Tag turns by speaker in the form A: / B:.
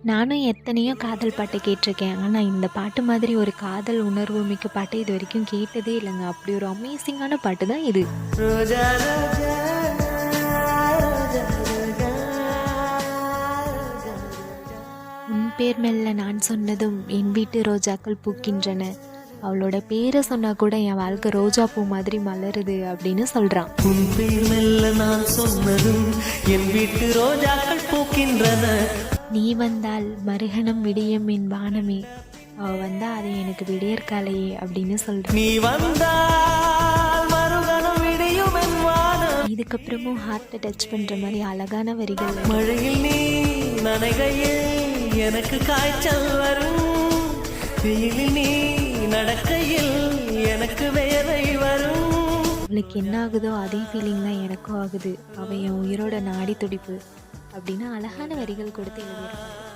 A: நானும் எத்தனையோ காதல் பாட்டு கேட்டிருக்கேன். ஆனா, இந்த பாட்டு மாதிரி ஒரு காதல் உணர்வு மிக்க பாட்டு இதுவரைக்கும் கேட்டதே இல்லங்க. அப்படி ஒரு அமேசிங்கான பாட்டு தான் இது.
B: ரோஜா ரோஜா ரோஜா ரோஜா
A: "உன் பேர் மெல்ல நான் சொன்னதும் என் வீட்டு ரோஜாக்கள் பூக்கின்றன. அவளோட பேரை சொன்னா கூட என் வாழ்க்கை ரோஜா பூ மாதிரி மலருது" அப்படின்னு சொல்றான்.
B: உன் பேர் மெல்ல நான் சொன்னதும் என் வீட்டு ரோஜாக்கள் பூக்கின்றன.
A: "நீ வந்தால் மறுகணம் விடியும் என் வானமே. அவ வந்தா அது எனக்கு விடியற்காலையே" அப்படின்னு சொல்றான்.
B: நீ வந்தால் மறுகணம் விடியும் என் வானம்.
A: இதுக்கப்புறமும் ஹார்ட்டை டச் பண்ற மாதிரி அழகான வரிகள்.
B: மழையில் நீ நனைகையில் எனக்கு காய்ச்சல் வரும். வெயிலில் நீ நடக்கையில் எனக்கு வேலை வரும்.
A: அவளுக்கு என்ன ஆகுதோ அதே ஃபீலிங் தான் எனக்கும் ஆகுது. அவ என் உயிரோட நாடி துடிப்பு அப்படின்னு அழகான வரிகள் கொடுத்து எழுதியிருப்பாங்க.